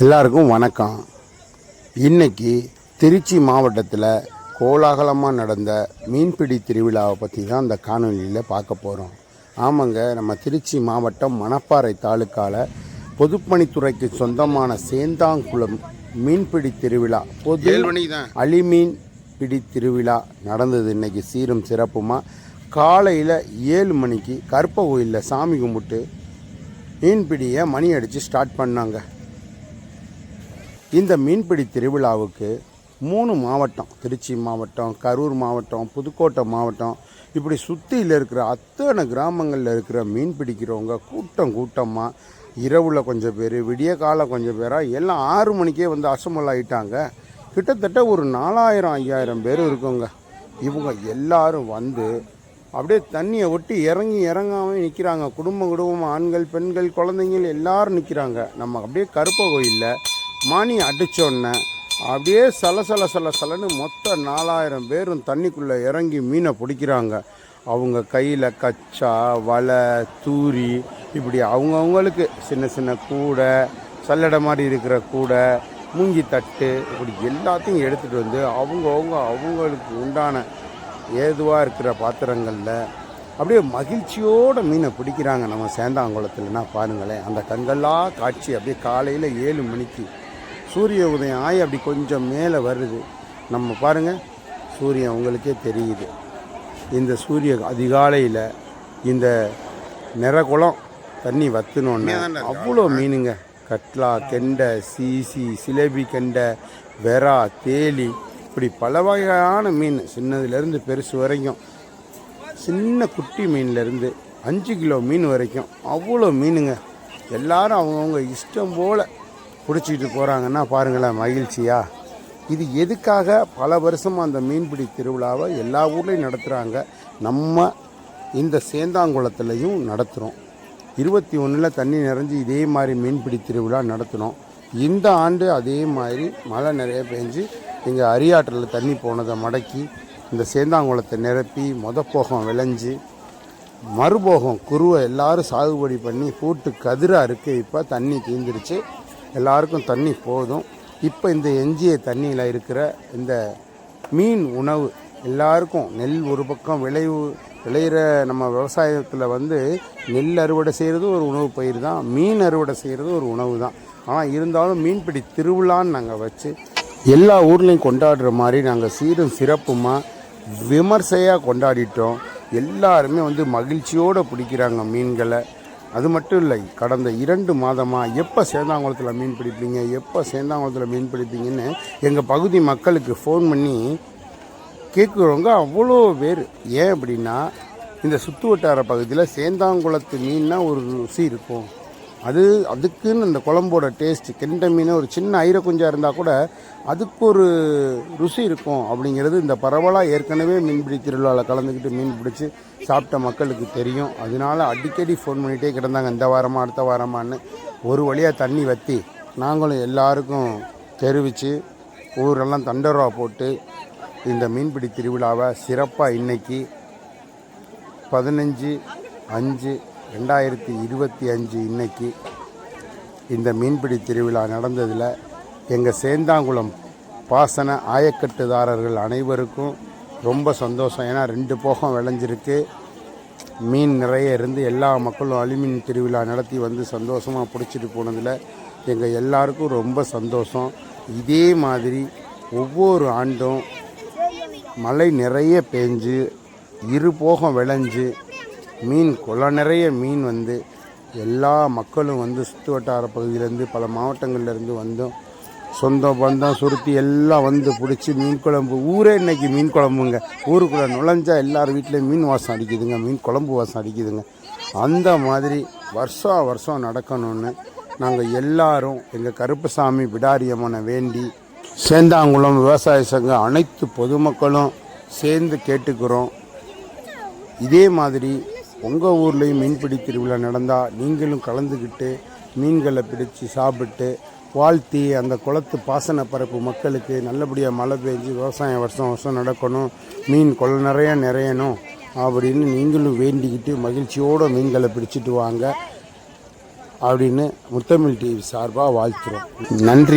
எல்லாருக்கும் வணக்கம். இன்னைக்கு திருச்சி மாவட்டத்தில் கோலாகலமாக நடந்த மீன்பிடி திருவிழாவை பற்றி தான் இந்த காணொலியில் பார்க்க போகிறோம். ஆமாங்க, நம்ம திருச்சி மாவட்டம் மணப்பாறை தாலுக்காவில் பொதுப்பணித்துறைக்கு சொந்தமான சேந்தாங்குளம் மீன்பிடி திருவிழா, பொது அலிமீன் பிடி திருவிழா நடந்தது. இன்றைக்கி சீரும் சிறப்புமாக காலையில் 7 மணிக்கு கருப்ப கோயிலில் சாமி கும்பிட்டு மீன்பிடியை மணி அடித்து ஸ்டார்ட் பண்ணாங்க. இந்த மீன்பிடி திருவிழாவுக்கு 3 மாவட்டம், திருச்சி மாவட்டம், கரூர் மாவட்டம், புதுக்கோட்டை மாவட்டம், இப்படி சுற்றியில் இருக்கிற அத்தனை கிராமங்களில் இருக்கிற மீன் பிடிக்கிறவங்க கூட்டமாக இரவில் கொஞ்சம் பேர், விடிய காலம் கொஞ்சம் பேராக எல்லாம் 6 மணிக்கே வந்து அசம்பல் ஆகிட்டாங்க. கிட்டத்தட்ட ஒரு 4000-5000 பேர் இருக்குங்க. இவங்க எல்லாரும் வந்து அப்படியே தண்ணியை ஒட்டி இறங்காமல் நிற்கிறாங்க. குடும்பமாக ஆண்கள், பெண்கள், குழந்தைங்கள் எல்லோரும் நிற்கிறாங்க. நம்ம அப்படியே கருப்ப கோயிலில் மணி அடித்தோடனே அப்படியே சலன்னு மொத்த 4000 பேரும் தண்ணிக்குள்ளே இறங்கி மீனை பிடிக்கிறாங்க. அவங்க கையில் கச்சா, வலை, தூரி, இப்படி அவங்கவுங்களுக்கு சின்ன சின்ன கூடை, சல்லடை மாதிரி இருக்கிற கூடை, மூங்கி தட்டு, இப்படி எல்லாத்தையும் எடுத்துகிட்டு வந்து அவங்களுக்கு உண்டான ஏதுவாக இருக்கிற பாத்திரங்களில் அப்படியே மகிழ்ச்சியோடு மீனை பிடிக்கிறாங்க. நம்ம சேந்தாங்குளத்துலனா பாருங்களேன், அந்த கண்கள்லா காட்சி. அப்படியே காலையில் 7 மணிக்கு சூரிய உதயம் ஆகி அப்படி கொஞ்சம் மேலே வருது. நம்ம பாருங்கள், சூரியன் உங்களுக்கே தெரியுது. இந்த சூரிய அதிகாலையில் இந்த நிறகுளம் தண்ணி வற்றினோன்னே அவ்வளோ மீனுங்க. கட்லா, கெண்டை, சீசி, சிலேபி கெண்டை, வெறா, தேலி, இப்படி பல வகையான மீன், சின்னதுலேருந்து பெருசு வரைக்கும், சின்ன குட்டி மீன்லேருந்து 5 கிலோ மீன் வரைக்கும் அவ்வளோ மீனுங்க. எல்லோரும் அவங்கவுங்க இஷ்டம் போல் பிடிச்சிக்கிட்டு போகிறாங்கன்னா பாருங்களேன், மகிழ்ச்சியா. இது எதுக்காக பல வருஷமாக அந்த மீன்பிடி திருவிழாவை எல்லா ஊர்லேயும் நடத்துகிறாங்க. நம்ம இந்த சேந்தாங்குளத்துலேயும் நடத்துகிறோம். 21 தண்ணி நிறைஞ்சி இதே மாதிரி மீன்பிடி திருவிழா நடத்தினோம். இந்த ஆண்டு அதே மாதிரி மழை நிறைய பெஞ்சு இங்கே அரியாற்றில் தண்ணி போனதை மடக்கி இந்த சேந்தாங்குளத்தை நிரப்பி போகம் விளைஞ்சி மறுபோகம் குருவை எல்லோரும் சாகுபடி பண்ணி பூட்டு கதிராக இருக்குது. இப்போ தண்ணி தீந்துருச்சு, எல்லாருக்கும் தண்ணி போதும். இப்போ இந்த எஞ்சிய தண்ணியில் இருக்கிற இந்த மீன் உணவு எல்லாருக்கும், நெல் ஒரு பக்கம் விளையிற நம்ம விவசாயத்தில் வந்து நெல் அறுவடை செய்கிறது ஒரு உணவு பயிர் தான், மீன் அறுவடை செய்கிறது ஒரு உணவு தான். ஆனால் இருந்தாலும் மீன்பிடி திருவிழான்னு நாங்கள் வச்சு எல்லா ஊர்லேயும் கொண்டாடுற மாதிரி நாங்கள் சீரும் சிறப்புமாக விமர்சையாக கொண்டாடிட்டோம். எல்லாருமே வந்து மகிழ்ச்சியோடு பிடிக்கிறாங்க மீன்களை. அது மட்டும் இல்லை, கடந்த 2 மாதமாக எப்போ சேந்தாங்குளத்தில் மீன் பிடிப்பீங்கன்னு எங்கள் பகுதி மக்களுக்கு ஃபோன் பண்ணி கேட்குறவங்க அவ்வளோ பேர். ஏன் அப்படின்னா, இந்த சுற்று வட்டார பகுதியில் சேந்தாங்குளத்து மீன்னா ஒரு ருசி இருக்கும். அதுக்குன்னு இந்த குழம்போட டேஸ்ட், கெண்டை மீன் ஒரு சின்ன ஐர குஞ்சாக இருந்தால் கூட அதுக்கு ஒரு ருசி இருக்கும் அப்படிங்கிறது இந்த பரவலாக ஏற்கனவே மீன்பிடி திருவிழாவில் கலந்துக்கிட்டு மீன் பிடிச்சி சாப்பிட்ட மக்களுக்கு தெரியும். அதனால் அடிக்கடி ஃபோன் பண்ணிகிட்டே கிடந்தாங்க, இந்த வாரமாக அடுத்த வாரமானு. ஒரு வழியாக தண்ணி வற்றி நாங்களும் எல்லாருக்கும் தெரிவித்து ஊரெல்லாம் தண்டரா போட்டு இந்த மீன்பிடி திருவிழாவை சிறப்பாக இன்றைக்கி 15/5/2025 இன்னைக்கு இந்த மீன்பிடி திருவிழா நடந்ததில் எங்கள் சேந்தாங்குளம் பாசன ஆயக்கட்டுதாரர்கள் அனைவருக்கும் ரொம்ப சந்தோஷம். ஏன்னா 2 போகம் விளைஞ்சிருக்கு, மீன் நிறைய இருந்து எல்லா மக்களும் அலிமீன் திருவிழா நடத்தி வந்து சந்தோஷமாக பிடிச்சிட்டு போனதில் எங்கள் எல்லாருக்கும் ரொம்ப சந்தோஷம். இதே மாதிரி ஒவ்வொரு ஆண்டும் மழை நிறைய பெஞ்சு 2 போகம் விளைஞ்சு மீன் குள நிறைய மீன் வந்து எல்லா மக்களும் வந்து சுற்று வட்டார பகுதியிலேருந்து பல மாவட்டங்கள்லேருந்து வந்தோம், சொந்த பந்தம் சுருத்தி எல்லாம் வந்து பிடிச்சி மீன் குழம்பு. ஊரே இன்றைக்கி மீன் குழம்புங்க. ஊருக்குள்ளே நுழைஞ்சால் எல்லார் வீட்லேயும் மீன் வாசம் அடிக்குதுங்க, மீன் குழம்பு வாசம் அடிக்குதுங்க. அந்த மாதிரி வருஷம் நடக்கணும்னு நாங்கள் எல்லாரும் எங்கள் கருப்பசாமி பிடாரியம்மனை வேண்டி சேந்தாங்குளம் விவசாய சங்க அனைத்து பொதுமக்களும் சேர்ந்து கேட்டுக்கிறோம். இதே மாதிரி உங்கள் ஊர்லேயும் மீன்பிடி திருவிழா நடந்தால் நீங்களும் கலந்துக்கிட்டு மீன்களை பிடிச்சி சாப்பிட்டு வாழ்த்தி அந்த குளத்து பாசன பரப்பு மக்களுக்கு நல்லபடியாக மழை பெஞ்சு விவசாயம் வருஷம் நடக்கணும், மீன் கொள்ள நிறையணும் அப்படின்னு நீங்களும் வேண்டிக்கிட்டு மகிழ்ச்சியோடு மீன்களை பிடிச்சிட்டு வாங்க. அப்படின்னு முத்தமிழ் டிவி சார்பாக வாழ்த்துறோம். நன்றி.